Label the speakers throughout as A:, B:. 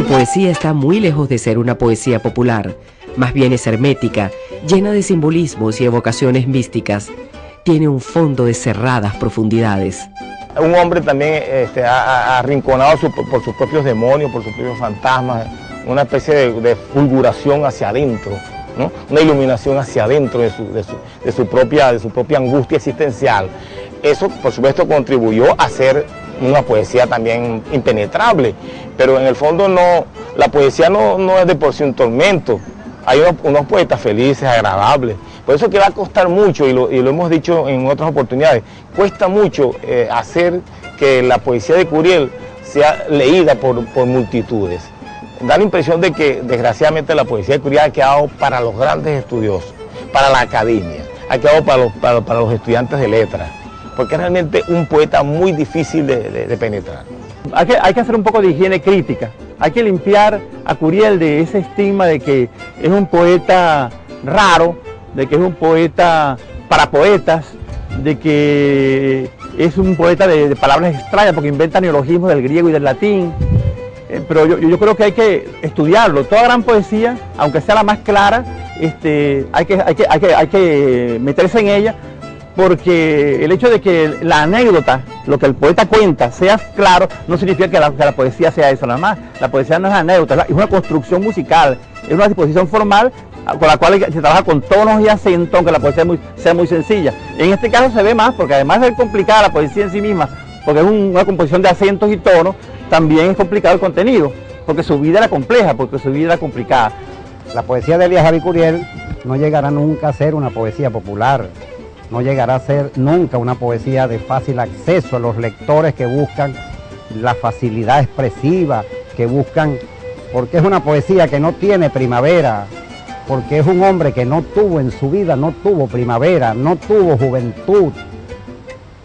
A: Su poesía está muy lejos de ser una poesía popular, más bien es hermética, llena de simbolismos y evocaciones místicas. Tiene un fondo de cerradas profundidades.
B: Un hombre también arrinconado por sus propios demonios, por sus propios fantasmas, una especie de fulguración hacia adentro, ¿no? Una iluminación hacia adentro de su propia angustia existencial. Eso, por supuesto, contribuyó a ser una poesía también impenetrable, pero en el fondo la poesía no es de por sí un tormento. Hay unos poetas felices, agradables. Por eso que va a costar mucho, y lo hemos dicho en otras oportunidades, cuesta mucho hacer que la poesía de Curiel sea leída por multitudes. Da la impresión de que desgraciadamente la poesía de Curiel ha quedado para los grandes estudiosos, para la academia, ha quedado para los estudiantes de letras, porque es realmente un poeta muy difícil de penetrar.
C: Hay que hacer un poco de higiene crítica, hay que limpiar a Curiel de ese estigma de que es un poeta raro, de que es un poeta para poetas, de que es un poeta de palabras extrañas porque inventa neologismos del griego y del latín. Pero yo creo que hay que estudiarlo. Toda gran poesía, aunque sea la más clara, hay que meterse en ella, porque el hecho de que la anécdota, lo que el poeta cuenta, sea claro, no significa que la poesía sea eso nada más. La poesía no es anécdota, es una construcción musical, es una disposición formal con la cual se trabaja con tonos y acentos, aunque la poesía sea muy sencilla. En este caso se ve más, porque además de ser complicada la poesía en sí misma, porque es una composición de acentos y tonos, también es complicado el contenido, porque su vida era compleja, porque su vida era complicada.
D: La poesía de Elías David Curiel no llegará nunca a ser una poesía popular, no llegará a ser nunca una poesía de fácil acceso a los lectores que buscan la facilidad expresiva, que buscan, porque es una poesía que no tiene primavera, porque es un hombre que no tuvo en su vida, no tuvo primavera, no tuvo juventud.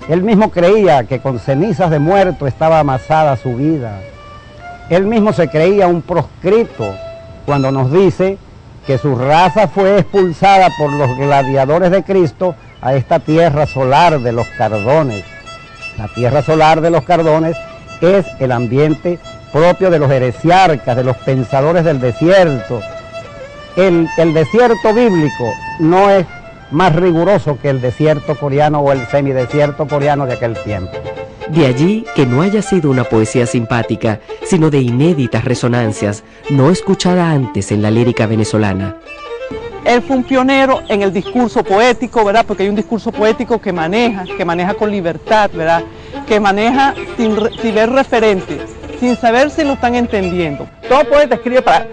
D: Él mismo creía que con cenizas de muerto estaba amasada su vida. Él mismo se creía un proscrito cuando nos dice que su raza fue expulsada por los gladiadores de Cristo a esta tierra solar de los Cardones. La tierra solar de los Cardones es el ambiente propio de los heresiarcas, de los pensadores del desierto. El desierto bíblico no es más riguroso que el desierto coreano o el semidesierto coreano de aquel tiempo.
A: De allí que no haya sido una poesía simpática, sino de inéditas resonancias, no escuchada antes en la lírica venezolana.
E: Él fue un pionero en el discurso poético, ¿verdad? Porque hay un discurso poético que maneja con libertad, ¿verdad? Que maneja sin ver referentes, sin saber si lo están entendiendo.
C: Todo poeta escribe para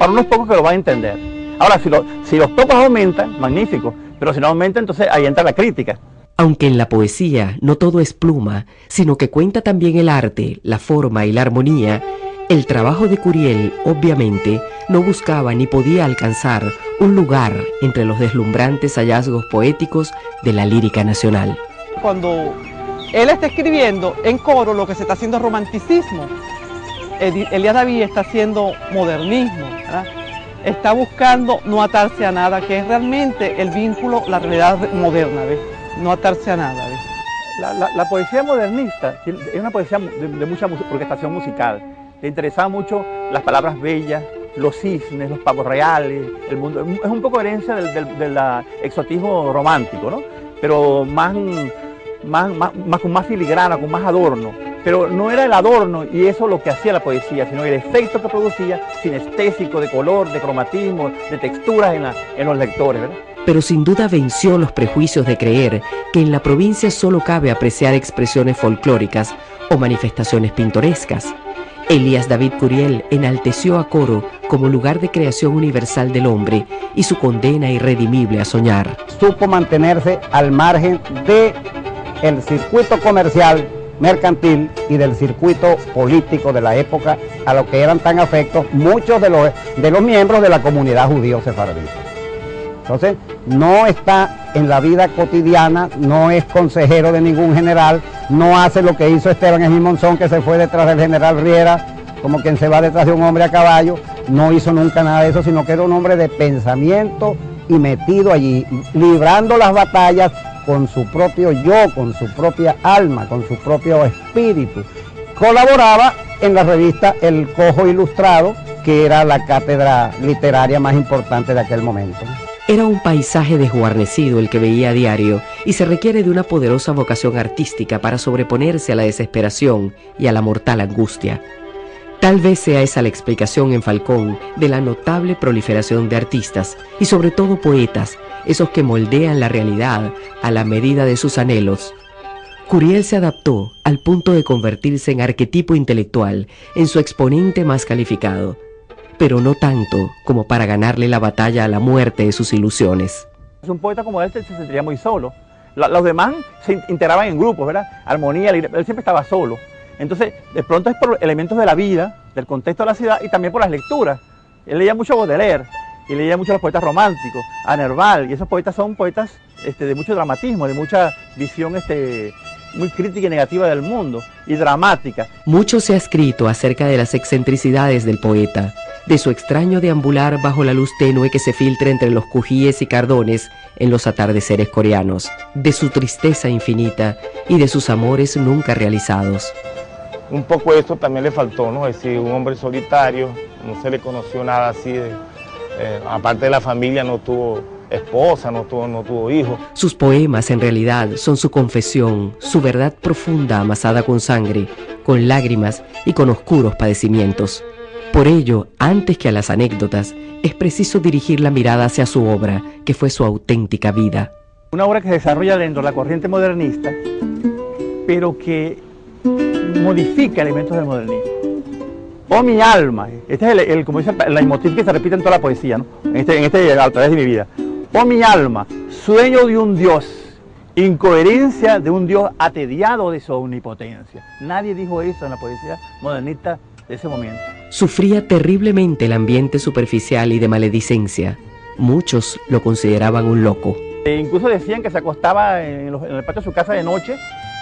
C: unos pocos que lo van a entender. Ahora, si los pocos aumentan, magnífico, pero si no aumentan, entonces ahí entra la crítica.
A: Aunque en la poesía no todo es pluma, sino que cuenta también el arte, la forma y la armonía, el trabajo de Curiel, obviamente, no buscaba ni podía alcanzar un lugar entre los deslumbrantes hallazgos poéticos de la lírica nacional.
E: Cuando él está escribiendo en coro, lo que se está haciendo es romanticismo. Elías David está haciendo modernismo, ¿verdad? Está buscando no atarse a nada, que es realmente el vínculo, la realidad moderna, ¿ves? No atarse a nada, ¿ves?
C: La poesía modernista es una poesía de mucha orquestación musical. Le interesaban mucho las palabras bellas, los cisnes, los pavos reales, el mundo. Es un poco herencia del exotismo romántico, ¿no? Pero con más filigrana, con más adorno. Pero no era el adorno y eso lo que hacía la poesía, sino el efecto que producía, sinestésico, de color, de cromatismo, de texturas en los lectores, ¿verdad?
A: Pero sin duda venció los prejuicios de creer que en la provincia solo cabe apreciar expresiones folclóricas o manifestaciones pintorescas. Elías David Curiel enalteció a Coro como lugar de creación universal del hombre y su condena irredimible a soñar.
D: Supo mantenerse al margen del circuito comercial, mercantil y del circuito político de la época a lo que eran tan afectos muchos de los miembros de la comunidad judío sefardita. Entonces, no está en la vida cotidiana, no es consejero de ningún general, no hace lo que hizo Esteban Egil Monzón, que se fue detrás del general Riera, como quien se va detrás de un hombre a caballo, no hizo nunca nada de eso, sino que era un hombre de pensamiento y metido allí, librando las batallas con su propio yo, con su propia alma, con su propio espíritu. Colaboraba en la revista El Cojo Ilustrado, que era la cátedra literaria más importante de aquel momento.
A: Era un paisaje desguarnecido el que veía a diario y se requiere de una poderosa vocación artística para sobreponerse a la desesperación y a la mortal angustia. Tal vez sea esa la explicación en Falcón de la notable proliferación de artistas y sobre todo poetas, esos que moldean la realidad a la medida de sus anhelos. Curiel se adaptó al punto de convertirse en arquetipo intelectual, en su exponente más calificado, pero no tanto como para ganarle la batalla a la muerte de sus ilusiones.
C: Un poeta como él se sentiría muy solo. Los demás se integraban en grupos, ¿verdad? Armonía, él siempre estaba solo. Entonces, de pronto es por elementos de la vida, del contexto de la ciudad y también por las lecturas. Él leía mucho Baudelaire y leía mucho a los poetas románticos, a Nerval, y esos poetas son poetas de mucho dramatismo, de mucha visión muy crítica y negativa del mundo, y dramática.
A: Mucho se ha escrito acerca de las excentricidades del poeta, de su extraño deambular bajo la luz tenue que se filtra entre los cujíes y cardones en los atardeceres coreanos, de su tristeza infinita y de sus amores nunca realizados.
B: Un poco eso también le faltó, ¿no? Es decir, un hombre solitario, no se le conoció nada así, aparte de la familia no tuvo esposa, no tuvo hijos.
A: Sus poemas en realidad son su confesión, su verdad profunda amasada con sangre, con lágrimas y con oscuros padecimientos. Por ello, antes que a las anécdotas, es preciso dirigir la mirada hacia su obra, que fue su auténtica vida.
C: Una obra que se desarrolla dentro de la corriente modernista, pero que modifica elementos del modernismo. Oh mi alma, este es como dice el leitmotiv que se repite en toda la poesía, ¿no? A través de mi vida. Oh mi alma, sueño de un Dios, incoherencia de un Dios atediado de su omnipotencia. Nadie dijo eso en la poesía modernista de ese momento.
A: Sufría terriblemente el ambiente superficial y de maledicencia. Muchos lo consideraban un loco.
C: Incluso decían que se acostaba en el patio de su casa de noche,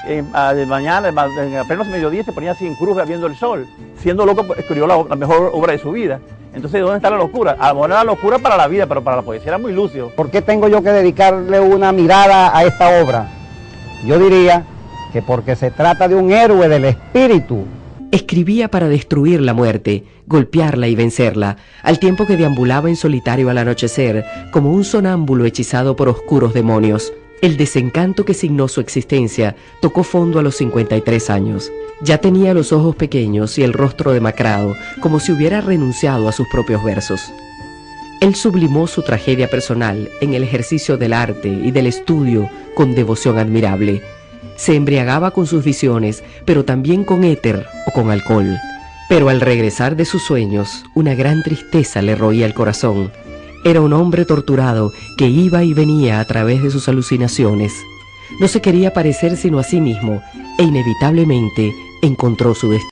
C: de mañana, en apenas mediodía, se ponía así en cruz viendo el sol. Siendo loco, escribió la mejor obra de su vida. Entonces, ¿dónde está la locura? A lo mejor era la locura para la vida, pero para la poesía era muy lúcido.
D: ¿Por qué tengo yo que dedicarle una mirada a esta obra? Yo diría que porque se trata de un héroe del espíritu.
A: Escribía para destruir la muerte, golpearla y vencerla, al tiempo que deambulaba en solitario al anochecer, como un sonámbulo hechizado por oscuros demonios. El desencanto que signó su existencia tocó fondo a los 53 años. Ya tenía los ojos pequeños y el rostro demacrado, como si hubiera renunciado a sus propios versos. Él sublimó su tragedia personal en el ejercicio del arte y del estudio con devoción admirable. Se embriagaba con sus visiones, pero también con éter o con alcohol. Pero al regresar de sus sueños, una gran tristeza le roía el corazón. Era un hombre torturado que iba y venía a través de sus alucinaciones. No se quería parecer sino a sí mismo e inevitablemente encontró su destino.